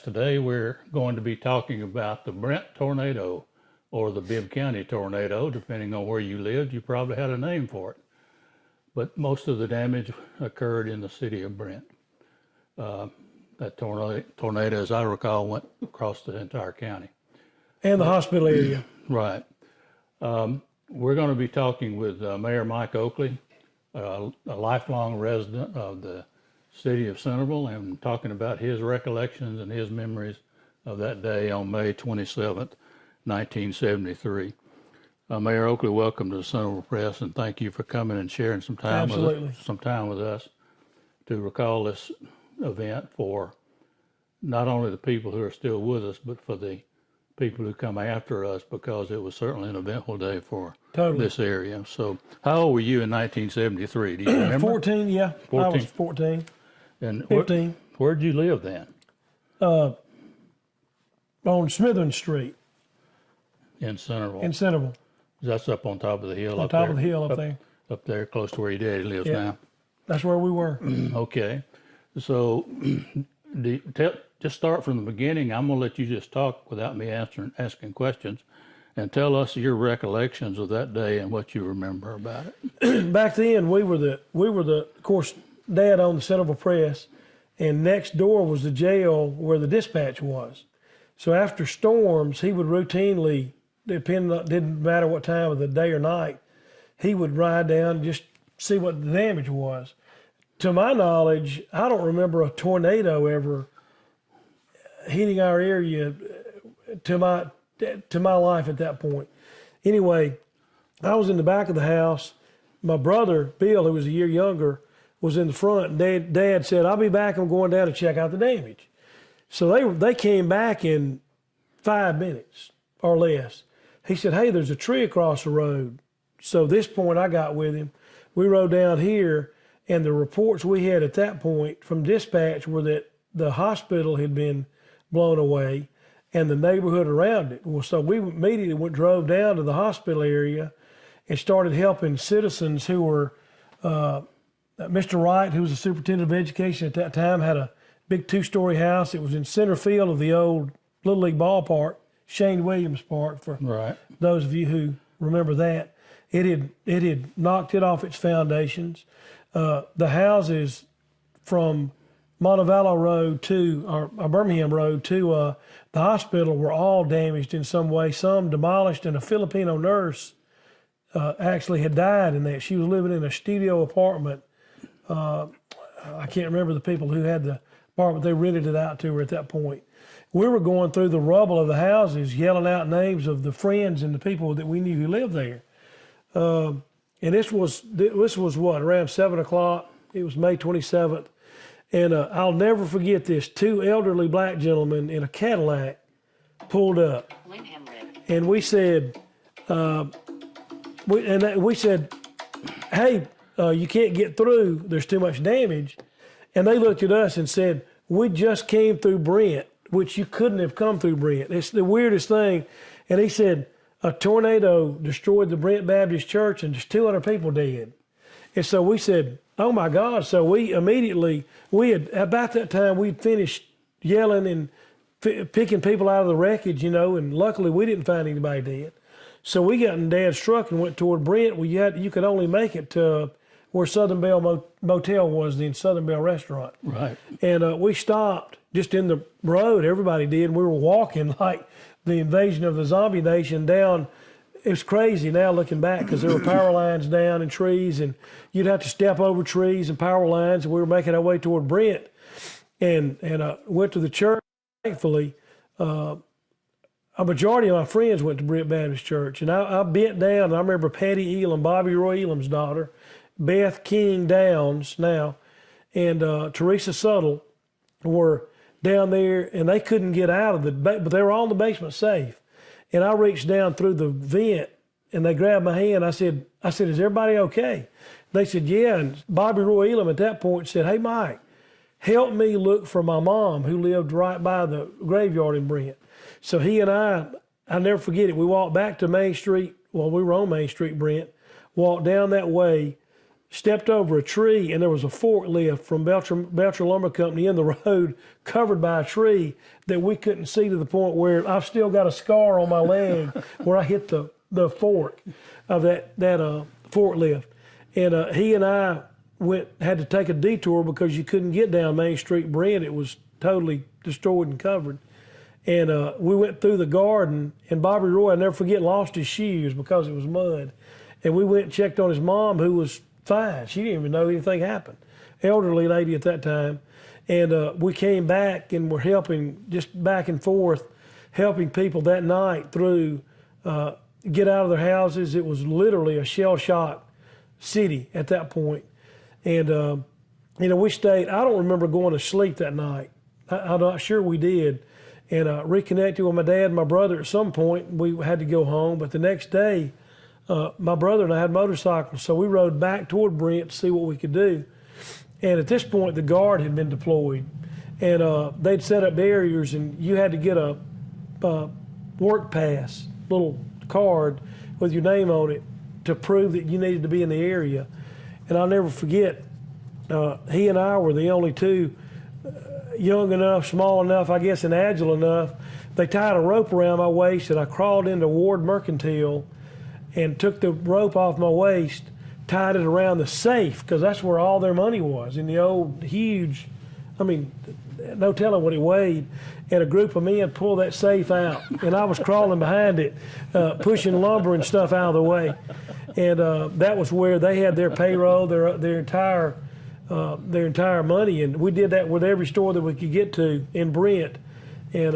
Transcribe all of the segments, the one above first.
Today we're going to be talking about the Brent tornado or the Bibb County tornado. Depending on where you lived, you probably had a name for it. But most of the damage occurred in the city of Brent. That tornado, as I recall, went across the entire county. And the hospital area. Right. We're going to be talking with Mayor Mike Oakley, a lifelong resident of the city of Centerville, and talking about his recollections and his memories of that day on May 27th, 1973. Mayor Oakley, welcome to the Centerville Press, and thank you for coming and sharing some time with us to recall this event for not only the people who are still with us, but for the people who come after us, because it was certainly an eventful day for this area. So how old were you in 1973? Do you remember? 14, yeah. 14. I was 14. And 15. Where'd you live then? On Smithern Street. In Centerville? In Centerville. That's up on top of the hill on up there? On top of the hill up there. Up there, close to where your daddy lives now? That's where we were. Okay. So just start from the beginning. I'm going to let you just talk without me asking questions, and tell us your recollections of that day and what you remember about it. Back then, we were the, of course, Dad owned the Centerville Press, and next door was the jail where the dispatch was. So after storms, he would routinely, didn't matter what time of the day or night, he would ride down and just see what the damage was. To my knowledge, I don't remember a tornado ever hitting our area to my life at that point. Anyway, I was in the back of the house. My brother, Bill, who was a year younger, was in the front. And Dad said, "I'll be back. I'm going down to check out the damage." So they came back in 5 minutes or less. He said, "Hey, there's a tree across the road." So this point I got with him. We rode down here, and the reports we had at that point from dispatch were that the hospital had been blown away and the neighborhood around it. Well, so we immediately drove down to the hospital area and started helping citizens who were, Mr. Wright, who was the superintendent of education at that time, had a big 2-story house. It was in center field of the old Little League ballpark, Shane Williams Park, for those of you who remember that. It had knocked it off its foundations. The houses from Montevallo Road to, or Birmingham Road to the hospital were all damaged in some way, some demolished, and a Filipino nurse actually had died in that. She was living in a studio apartment. I can't remember the people who had the apartment. They rented it out to her at that point. We were going through the rubble of the houses, yelling out names of the friends and the people that we knew who lived there. And this was what, around 7 o'clock? It was May 27th. And I'll never forget this. 2 elderly black gentlemen in a Cadillac pulled up. And we said, we said, "Hey, you can't get through. There's too much damage." And they looked at us and said, "We just came through Brent," which you couldn't have come through Brent. It's the weirdest thing. And he said, "A tornado destroyed the Brent Baptist Church and there's 200 people dead." And so we said, "Oh my God." So we immediately, about that time, we'd finished yelling and picking people out of the wreckage, and luckily we didn't find anybody dead. So we got in Dad's truck and went toward Brent. You could only make it to where Southern Belle Motel was, the Southern Belle Restaurant. Right. And we stopped just in the road, everybody did. We were walking like the invasion of the zombie nation down. It was crazy now looking back, because there were power lines down and trees, and you'd have to step over trees and power lines. And we were making our way toward Brent, and went to the church. Thankfully, a majority of my friends went to Brent Baptist Church, and I bent down. And I remember Patty Elam, Bobby Roy Elam's daughter, Beth King Downs now, and Teresa Suttle were down there, and they couldn't get out of but they were all in the basement safe. And I reached down through the vent, and they grabbed my hand. I said, "Is everybody okay?" They said, "Yeah." And Bobby Roy Elam at that point said, "Hey, Mike, help me look for my mom who lived right by the graveyard in Brent." So he and I'll never forget it. We walked back to Main Street. Well, we were on Main Street, Brent. Walked down that way, stepped over a tree, and there was a forklift from Belcher Lumber Company in the road covered by a tree that we couldn't see, to the point where I've still got a scar on my leg where I hit the fork of that forklift. And he and I had to take a detour because you couldn't get down Main Street, Brent. It was totally destroyed and covered. And we went through the garden, and Bobby Roy, I'll never forget, lost his shoes because it was mud. And we went and checked on his mom, who was fine. She didn't even know anything happened. Elderly lady at that time. And we came back and were helping, just back and forth, helping people that night through, get out of their houses. It was literally a shell-shock city at that point. And, we stayed. I don't remember going to sleep that night. I'm not sure we did. And reconnected with my dad and my brother at some point. We had to go home. But the next day, my brother and I had motorcycles, so we rode back toward Brent to see what we could do. And at this point, the guard had been deployed. And they'd set up barriers, and you had to get a work pass, little card with your name on it, to prove that you needed to be in the area. And I'll never forget, he and I were the only two young enough, small enough, I guess, and agile enough. They tied a rope around my waist, and I crawled into Ward Mercantile and took the rope off my waist, tied it around the safe, because that's where all their money was, in the old huge, no telling what it weighed. And a group of men pulled that safe out, and I was crawling behind it, pushing lumber and stuff out of the way. And that was where they had their payroll, their entire money, and we did that with every store that we could get to in Brent. And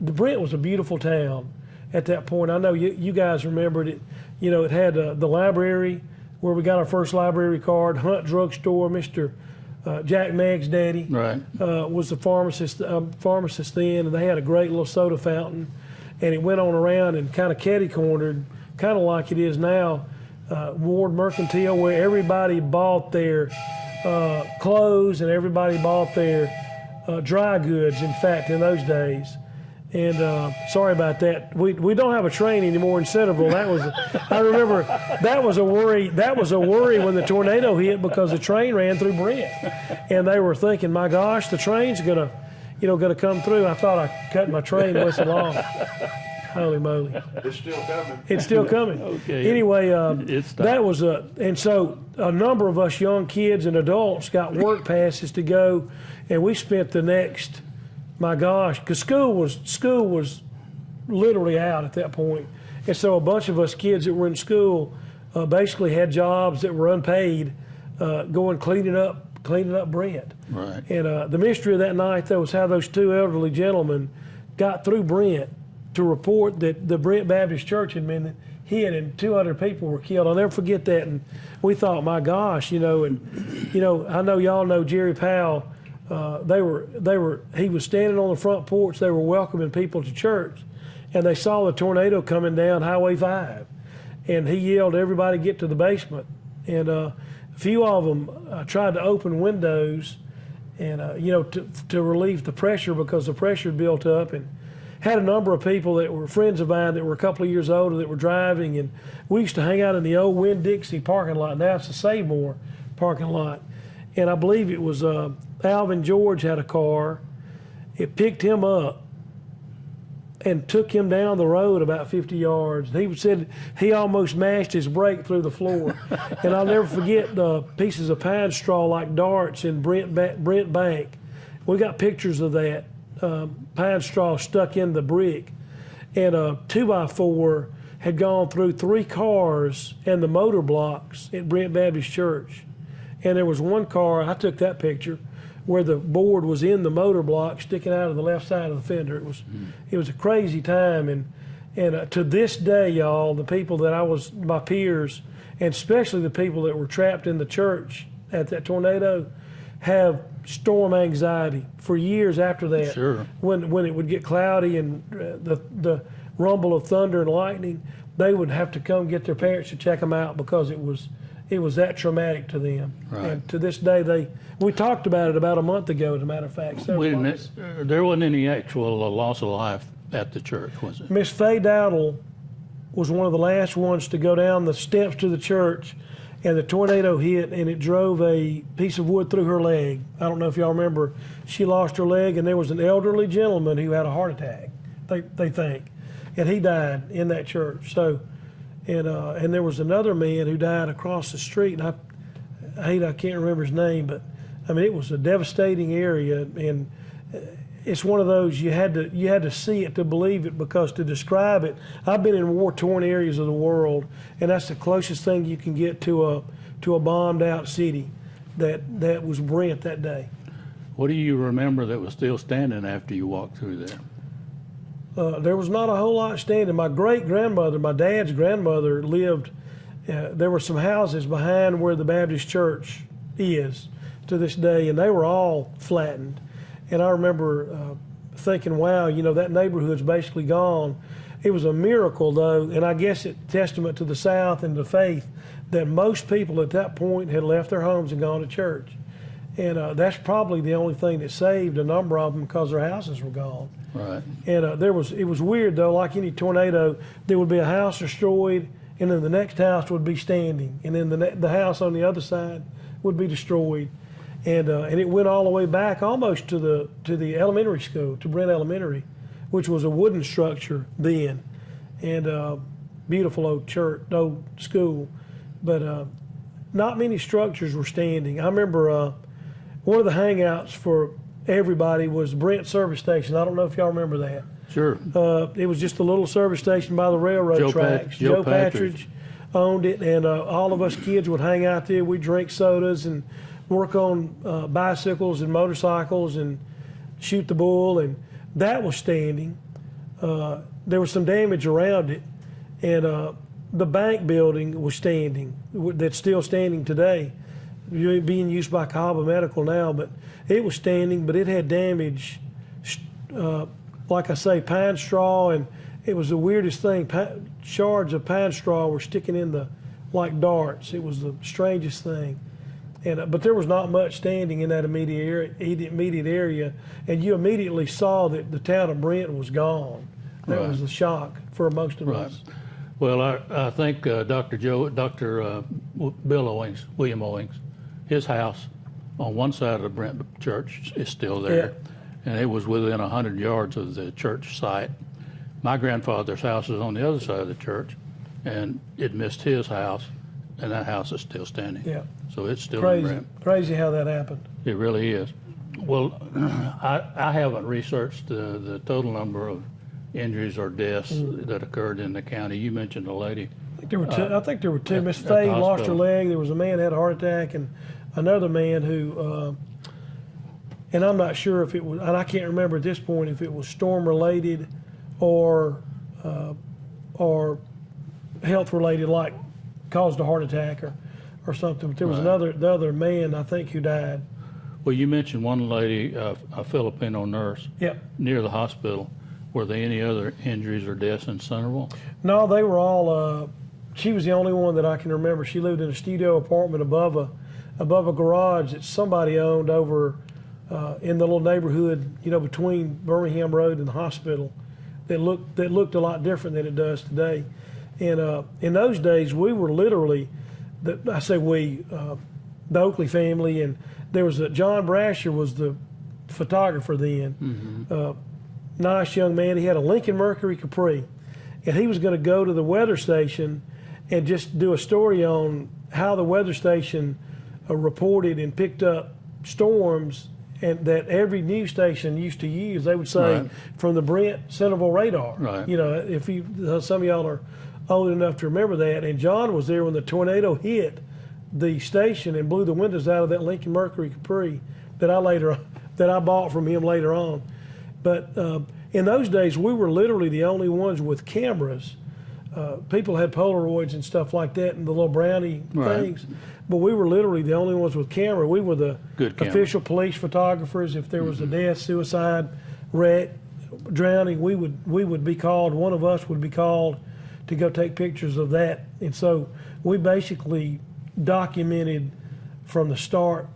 Brent was a beautiful town at that point. I know you guys remembered it. It had the library where we got our first library card, Hunt Drugstore. Mr. Jack Meg's daddy was the pharmacist then, and they had a great little soda fountain. And it went on around and kind of catty-cornered, kind of like it is now, Ward Mercantile, where everybody bought their clothes and everybody bought their dry goods, in fact, in those days. And sorry about that. We don't have a train anymore in Centerville. I remember that was a worry. That was a worry when the tornado hit, because the train ran through Brent, and they were thinking, "My gosh, the train's gonna come through." I thought I cut my train whistle off. Holy moly! It's still coming. It's still coming. Okay. Anyway, that was and so a number of us young kids and adults got work passes to go, and we spent the next. My gosh, because school was literally out at that point. And so a bunch of us kids that were in school basically had jobs that were unpaid, going cleaning up Brent. Right. And the mystery of that night, though, was how those two elderly gentlemen got through Brent to report that the Brent Baptist Church had been hit and 200 people were killed. I'll never forget that. And we thought, my gosh, I know y'all know Jerry Powell. He was standing on the front porch. They were welcoming people to church, and they saw the tornado coming down Highway 5, and he yelled, "Everybody get to the basement!" And a few of them tried to open windows, and to relieve the pressure, because the pressure built up. And had a number of people that were friends of mine that were a couple of years older that were driving, and we used to hang out in the old Winn-Dixie parking lot. Now it's the Save More parking lot, and I believe it was Alvin George had a car. It picked him up and took him down the road about 50 yards. He said he almost mashed his brake through the floor. And I'll never forget the pieces of pine straw like darts in Brent Bank. We got pictures of that, pine straw stuck in the brick. And a 2x4 had gone through 3 cars and the motor blocks at Brent Baptist Church. And there was one car, I took that picture, where the board was in the motor block sticking out of the left side of the fender. It was a crazy time, and to this day, y'all, the people that my peers, and especially the people that were trapped in the church at that tornado, have storm anxiety for years after that. Sure. When it would get cloudy and the rumble of thunder and lightning, they would have to come get their parents to check them out, because it was that traumatic to them. Right. And to this day, we talked about it about a month ago, as a matter of fact. Wait a minute. There wasn't any actual loss of life at the church, was it? Miss Faye Dowdle was one of the last ones to go down the steps to the church, and the tornado hit, and it drove a piece of wood through her leg. I don't know if y'all remember. She lost her leg, and there was an elderly gentleman who had a heart attack, they think, and he died in that church. So, and there was another man who died across the street, and I can't remember his name, but I mean, it was a devastating area, and it's one of those you had to see it to believe it, because to describe it, I've been in war-torn areas of the world, and that's the closest thing you can get to a bombed-out city that was Brent that day. What do you remember that was still standing after you walked through there? There was not a whole lot standing. My great-grandmother, my dad's grandmother, lived. There were some houses behind where the Baptist church is to this day, and they were all flattened. And I remember thinking, wow, that neighborhood's basically gone. It was a miracle, though, and I guess it's testament to the South and the faith that most people at that point had left their homes and gone to church. And that's probably the only thing that saved a number of them, because their houses were gone. Right. And it was weird, though. Like any tornado, there would be a house destroyed, and then the next house would be standing, and then the house on the other side would be destroyed. And it went all the way back almost to the elementary school, to Brent Elementary, which was a wooden structure then, and beautiful old school, but not many structures were standing. I remember one of the hangouts for everybody was Brent Service Station. I don't know if y'all remember that. Sure. It was just a little service station by the railroad tracks. Joe Patridge owned it, and all of us kids would hang out there. We'd drink sodas and work on bicycles and motorcycles and shoot the bull, and that was standing. There was some damage around it, and the bank building was standing. That's still standing today, being used by Cahaba Medical now, but it was standing, but it had damage, like I say, pine straw, and it was the weirdest thing. Shards of pine straw were sticking in like darts. It was the strangest thing. And, but there was not much standing in that immediate area, and you immediately saw that the town of Brent was gone. That was the shock for most of us. Well, I think Dr. William Owings, his house on one side of the Brent church is still there, and it was within 100 yards of the church site. My grandfather's house is on the other side of the church, and it missed his house, and that house is still standing. Yeah. So it's still in Crazy, Brent. crazy how that happened. It really is. Well, I haven't researched the total number of injuries or deaths that occurred in the county. You mentioned a lady. I think there were two. Miss at the Faye lost her hospital. leg. There was a man who had a heart attack, and another man who, and I'm not sure if it was, and I can't remember at this point if it was storm related or health related, like caused a heart attack or something. But there was the other man, I think, who died. Well, you mentioned one lady, a Filipino nurse, near the hospital. Were there any other injuries or deaths in Centerville? No, they were all. She was the only one that I can remember. She lived in a studio apartment above a garage that somebody owned over in the little neighborhood, between Birmingham Road and the hospital. That looked a lot different than it does today. And in those days, we were literally, the Oakley family, and there was John Brasher was the photographer then. Nice young man. He had a Lincoln Mercury Capri, and he was going to go to the weather station and just do a story on how the weather station reported and picked up storms, and that every news station used to use. They would say from the Brent Centerville radar. Right. If some of y'all are old enough to remember that. And John was there when the tornado hit the station and blew the windows out of that Lincoln Mercury Capri that I bought from him later on. But in those days, we were literally the only ones with cameras. People had Polaroids and stuff like that and the little brownie things, but we were literally the only ones with camera. We were the official police photographers. If there was a death, suicide, wreck, drowning, we would be called. One of us would be called to go take pictures of that. And so we basically documented from the start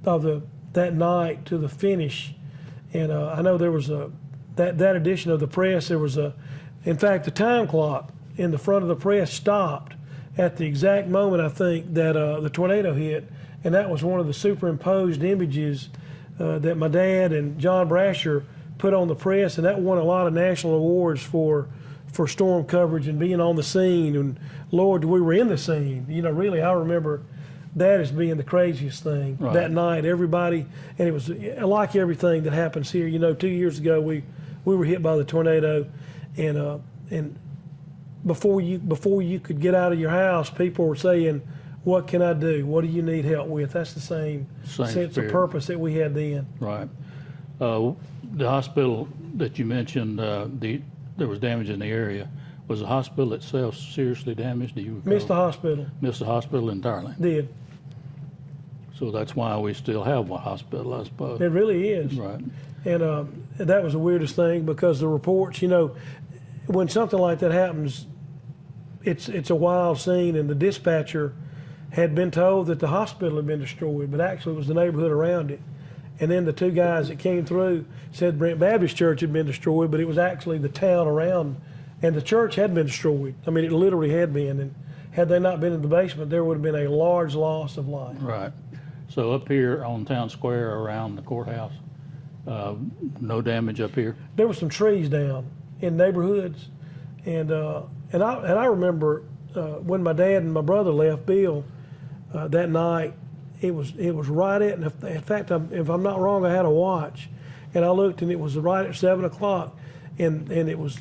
of that night to the finish. And I know there was that edition of the press, in fact, the time clock in the front of the press stopped, at the exact moment, I think, that the tornado hit. And that was one of the superimposed images that my dad and John Brasher put on the press. And that won a lot of national awards for storm coverage and being on the scene. And Lord, we were in the scene. You know, really, I remember that as being the craziest thing that night. Everybody, and it was like everything that happens here. You know, 2 years ago, we were hit by the tornado, and before you could get out of your house, people were saying, "What can I do? What do you need help with?" That's the same sense of purpose that we had then. Right. The hospital that you mentioned, there was damage in the area. Was the hospital itself seriously damaged? Do you recall? Missed the hospital. Missed the hospital entirely. Did. So that's why we still have one hospital, I suppose. It really is. Right. And that was the weirdest thing, because the reports, you know, when something like that happens, it's a wild scene, and the dispatcher had been told that the hospital had been destroyed, but actually it was the neighborhood around it. And then the two guys that came through said Brent Baptist Church had been destroyed, but it was actually the town around, and the church had been destroyed. I mean, it literally had been, and had they not been in the basement, there would have been a large loss of life. Right. So up here on Town Square around the courthouse, no damage up here? There were some trees down in neighborhoods, and I remember when my dad and my brother left Bill that night. It was right at, and in fact, if I'm not wrong, I had a watch, and I looked, and it was right at 7 o'clock, and it was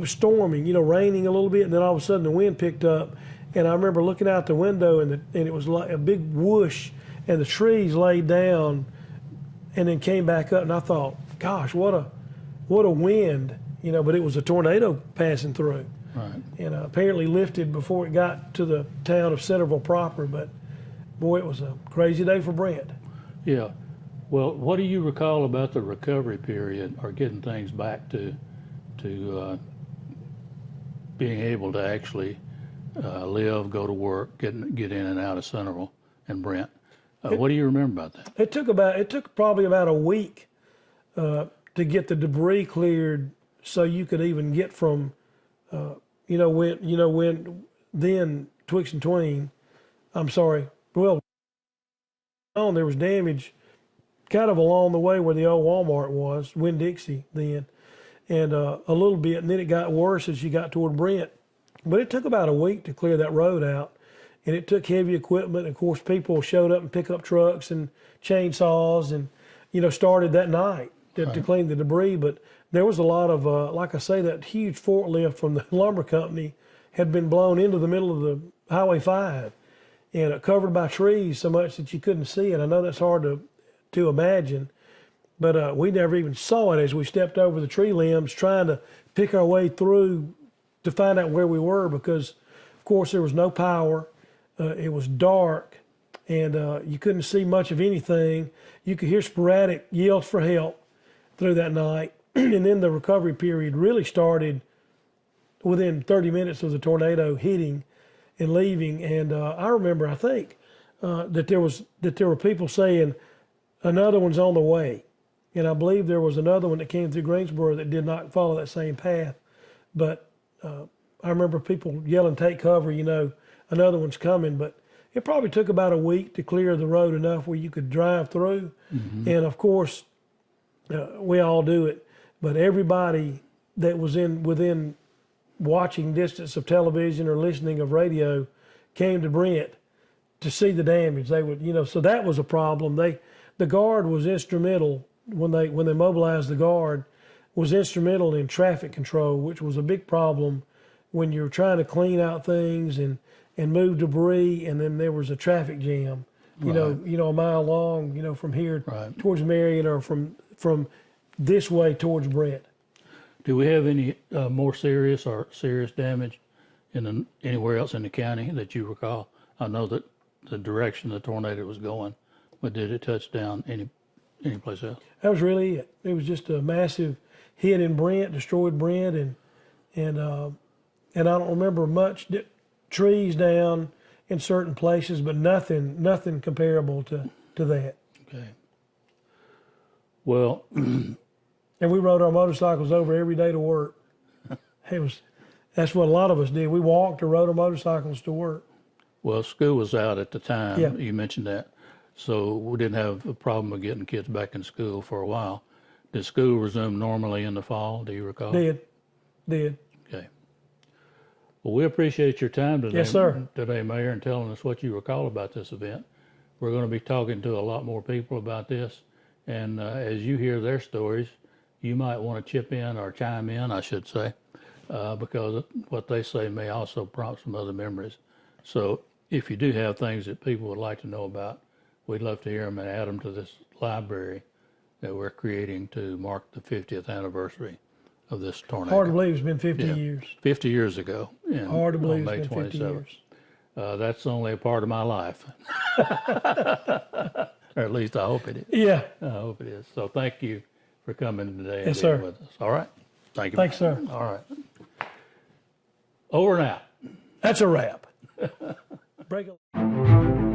storming, you know, raining a little bit, and then all of a sudden the wind picked up, and I remember looking out the window, and it was like a big whoosh, and the trees laid down, and then came back up, and I thought, gosh, what a wind, you know, but it was a tornado passing through. Right. And apparently lifted before it got to the town of Centerville proper, but boy, it was a crazy day for Brent. Yeah. Well, what do you recall about the recovery period, or getting things back to being able to actually live, go to work, get in and out of Centerville and Brent? What do you remember about that? It took probably about a week to get the debris cleared, so you could even get from when then Twix and Tween. I'm sorry. Well, there was damage kind of along the way where the old Walmart was, Winn-Dixie then, and a little bit, and then it got worse as you got toward Brent. But it took about a week to clear that road out, and it took heavy equipment. Of course, people showed up in pickup trucks and chainsaws, and started that night to clean the debris. But there was a lot of, like I say, that huge forklift from the lumber company had been blown into the middle of the Highway 5, and covered by trees so much that you couldn't see it. I know that's hard to imagine, but we never even saw it as we stepped over the tree limbs trying to pick our way through to find out where we were, because, of course, there was no power. It was dark, and you couldn't see much of anything. You could hear sporadic yells for help through that night. And then the recovery period really started within 30 minutes of the tornado hitting and leaving. And I remember, I think, that there were people saying another one's on the way. And I believe there was another one that came through Greensboro that did not follow that same path. But I remember people yelling, "Take cover, another one's coming." But it probably took about a week to clear the road enough where you could drive through. Mm-hmm. And of course, we all do it. But everybody that was within watching distance of television or listening of radio came to Brent to see the damage. They would, so that was a problem. The guard was instrumental when they mobilized the guard, was instrumental in traffic control, which was a big problem when you're trying to clean out things and move debris, and then there was a traffic jam, a mile long, from here towards Marion, or from this way towards Brent. Do we have any more serious damage anywhere else in the county that you recall? I know that the direction the tornado was going, but did it touch down any place else? That was really it. It was just a massive hit in Brent, destroyed Brent, and I don't remember much. Trees down in certain places, but nothing comparable to that. Okay. Well. And we rode our motorcycles over every day to work. That's what a lot of us did. We walked or rode our motorcycles to work. Well, school was out at the time. Yeah. You mentioned that. So we didn't have a problem with getting kids back in school for a while. Did school resume normally in the fall? Do you recall? Did. Okay. Well, we appreciate your time today, Yes, sir. today, Mayor, and telling us what you recall about this event. We're going to be talking to a lot more people about this. And as you hear their stories, you might want to chip in or chime in, I should say, because what they say may also prompt some other memories. So if you do have things that people would like to know about, we'd love to hear them and add them to this library that we're creating to mark the 50th anniversary of this tornado. Hard to believe it's been 50 Yeah. years. 50 years ago. Hard to believe on May it's been 50 27th. years. That's only a part of my life. Or at least I hope it is. Yeah. I hope it is. So thank you for coming today and Yes, being sir. with us. All right. Thank you. Thanks, sir. All right. Over and out. That's a wrap. Break a